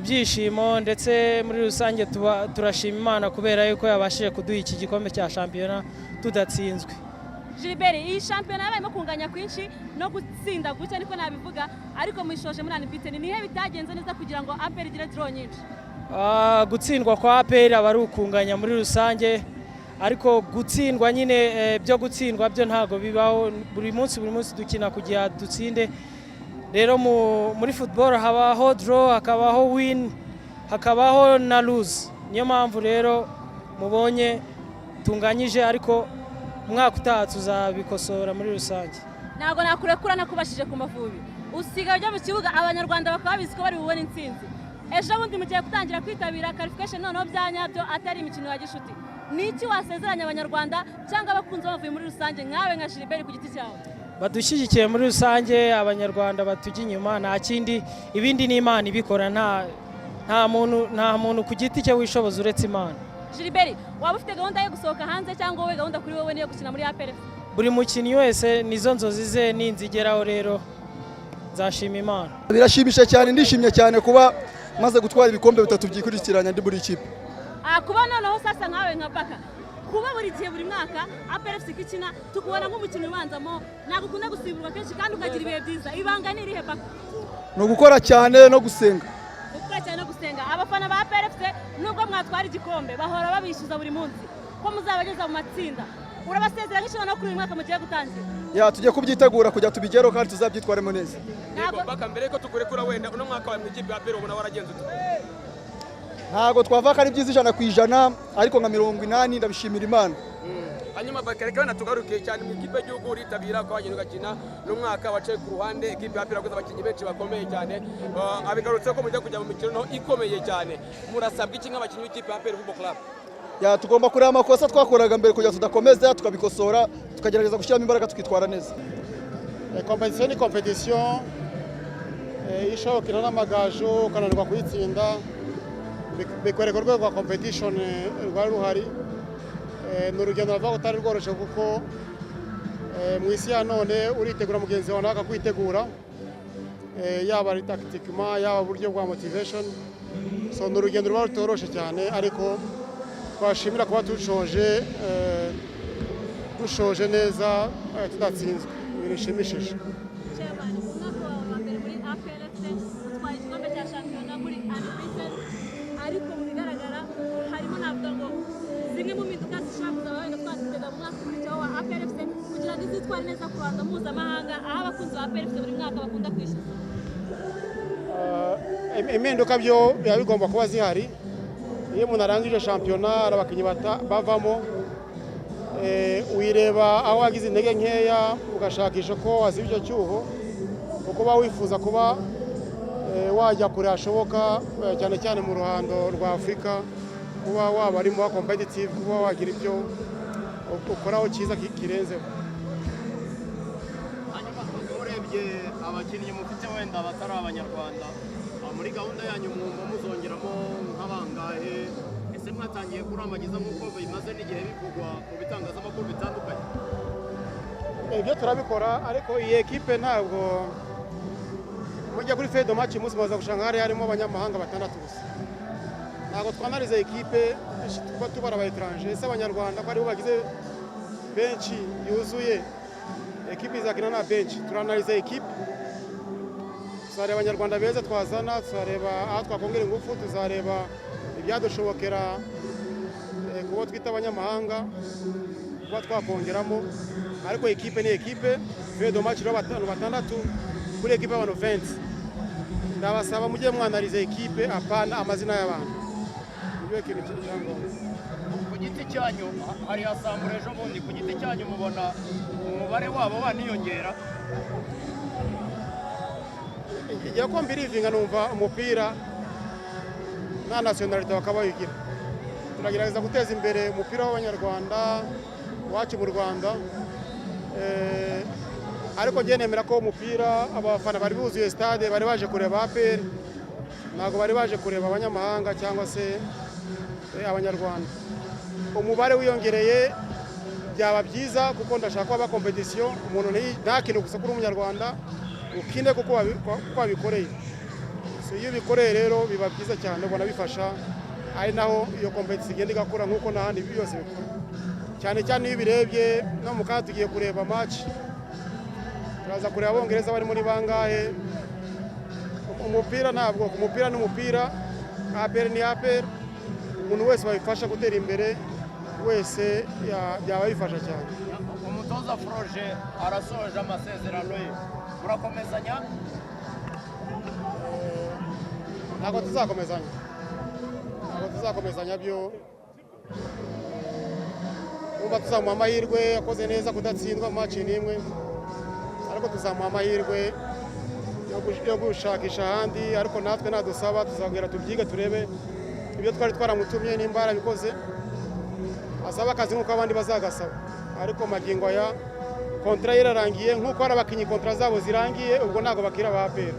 ibyishimo ndetse muri rusange turashima Imana kubera yuko yabashije kuduha iki gikombe cya shampiyona tudatsinzwe. Gilbert, iyi shampiyona yabayemo kunganya kwinshi no gutsinda gucya niko nabivuga, ariko mwishoje muri unbeaten nihe bitagenze neza kugira ngo APR igire draw nyinshi? Gutsindwa kwa APR aba ari ukunganya muri rusange, ariko gutsindwa nyine byo gutsindwa byo ntago bibaho. Buri munsi dukina kugira dutsinde. Rero muri football habaho draw, hakabaho win, hakabaho na lose. Niyo mpamvu rero mubonye tunganyije, ariko umwaka utaha tuzabikosora muri rusange. Ntago nakurekura nakubashije ku Mavubi. Usigaye ujya mu kibuga abanyarwanda bakaba bizi ko bari bubone intsinzi. Ejo bundi mugiye gutangira kwitabira qualification noneho byanyabyo atari imikino ya gishuti. Niki wasezeranya abanyarwanda cyangwa abakunzi bavuye muri rusange nkawe nka Gilbert ku giti cyawe? Badushyigikiye muri rusange, abanyarwanda batujya inyuma, nta kindi, ibindi ni Imana ibikora, nta muntu ku giti cye wishoboza uretse Imana. Gilbert, waba ufite gahunda yo gusohoka hanze cyangwa wowe gahunda kuri wowe niyo gukina muri APR? Buri mukinnyi wese nizo nzozi ze ninzigeraho, rero nzashima Imana. Birashimisha cyane, ndishimye cyane kuba maze gutwara ibikombe bitatu byikurikiranya ndi muri ikipe. Kuba noneho sasa nkawe nka Baka, kuba buri gihe buri mwaka APR FC ikina tukubona nk'umukino ubanzamo, ntabwo ukunda gusimburwa kenshi kandi ukagira ibihe byiza, ibanga ni irihe Baka? No gukora cyane no gusenga. Gukora cyane no gusenga. Abafana ba APR FC nubwo mwatwara igikombe bahora babishyuza buri munsi ko muzabageza mu matsinda. Urabasezera nk'ishobora no kuri uyu mwaka mugiye gutangira? Tujye kubyitegura kujya tubigereho kandi tuzabyitwaremo neza. Baka, mbere ko tukurekura wenda uno mwaka wa mwikipe ya APR ubona waragenze ute? Ntago twavaka ari byiza 100%, ariko nka 80 ndabishimira Imana. Hanyuma Baka, reka natugaruke cyane mu ikipe y'Igihugu uritabira ko wagenda ugakina n'umwaka waciye ku ruhande, ikipe ya APR yakoze abakinnyi benshi bakomeye cyane, abigarutse ko mujya kujya mu mikino ikomeye cyane. Murasabwa iki nk'abakinnyi b'ikipe ya APR Football Club? Tugomba kureba amakosa twakoraga mbere kugira tudakomeza, tukabikosora, tukagerageza gushyiramo imbaraga tukitwara neza. Competition ni competition, ishobokera n'amagaju ukananirwa kuyitsinda, bikwereka urwego rwa competition rwari ruhari. Ni urugendo rava utari rworoshye kuko mu isi ya none uritegura mugenzi wawe akakwitegura, yaba ari tactiquement yaba uburyo bwa motivation. So ni urugendo rwa rutoroshye cyane, ariko twashimira kuba dushoje neza tudatsinzwe, birishimishije. Ariko mu bigaragara harimo navuga ngo zimwe mu mpinduka zishobora kuzaba wenda twatega mu mwaka ukurikiyeho wa APR FC kugira ngo izitware neza ku ruhando mpuzamahanga, aho abakunzi ba APR FC buri mwaka bakunda kwishyuza. Impinduka byo biba bigomba kuba zihari. Iyo umuntu arangije shampiyona hari abakinnyi bavamo, wireba aho wagize intege nkeya ugashakisha ko waziba icyo cyuho, kuko uba wifuza kuba wajya kure hashoboka, cyane cyane mu ruhando rwa Afurika, kuba waba ari mu competitive, kuba wagira ibyo ukoraho cyiza kirenzeho. Hanyuma urebye abakinnyi mufite wenda batari abanyarwanda, muri gahunda yanyu mwumva muzongeramo nk'abangahe? Ese mwatangiye kurambagiza nk'uko bimaze n'igihe bivugwa mu bitangazamakuru bitandukanye? Ibyo turabikora, ariko iyi ekipe ntabwo mujya kuri feuille de match umunsi muza gushanga harimo abanyamahanga 6 gusa. Ntabwo twanarize ekipe tuba tubara aba étranger. Ese abanyarwanda ko ari bo bagize benshi yuzuye, ekipe izakina na benshi. Turanalize ekipe, tuzareba abanyarwanda beza twazana, tuzareba aho twakongera ingufu, tuzareba ibyadushobokera kuba twita abanyamahanga kuba twakongeramo. Ariko ekipe ni ekipe, feuille de match rero 5 kuri ekipe y'abantu 20. Ndabasaba mujye mwanalize ekipe apana amazina y'abantu. Ibyo kintu cy'icyangombwa. Ku giti cyanyu hari asambura ejo bundi, ku giti cyanyu mubona umubare wabo waniyongera? Igihe ko mbirivinga numva umupira nta nationality bakabayigira. Turagerageza guteza imbere umupira w'abanyarwanda wacu mu Rwanda, ariko njye nemera ko umupira abafana bari buzuye stade bari baje kureba APR, ntabwo bari baje kureba abanyamahanga cyangwa se abanyarwanda. Umubare wiyongereye byaba byiza kuko ndashaka ko aba competition umuntu ntakine gusa kuri umunyarwanda, ukine kuko wabikoreye. iyo bikoreye rero biba byiza cyane ubona bifasha ari naho iyo competition igenda igakura nk'uko n'ahandi byose bikora cyane cyane iyo birebye no mu kandi tugiye kureba match turaza kureba abongereza bari muri bangahe umupira ntabwo umupira n'umupira APR ni APR umuntu wese babifasha gutera imbere wese byaba bifasha cyane. Umutoza Froge arasoje amasezerano ye murakomezanya ntabwo tuzakomezanya byo uba tuzamuha amahirwe akoze neza kudatsindwa match n'imwe ariko tuzamuha amahirwe yo gushakisha ahandi ariko natwe nadusaba tuzabwira tubyige turebe ibyo twari twaramutumye nimba yarabikoze asaba akazi nk'uko abandi bazagasaba ariko magingo aya kontra irarangiye nk'uko hari abakinnyi kontra zabo zirangiye ubwo ntabwo bakira ba APR.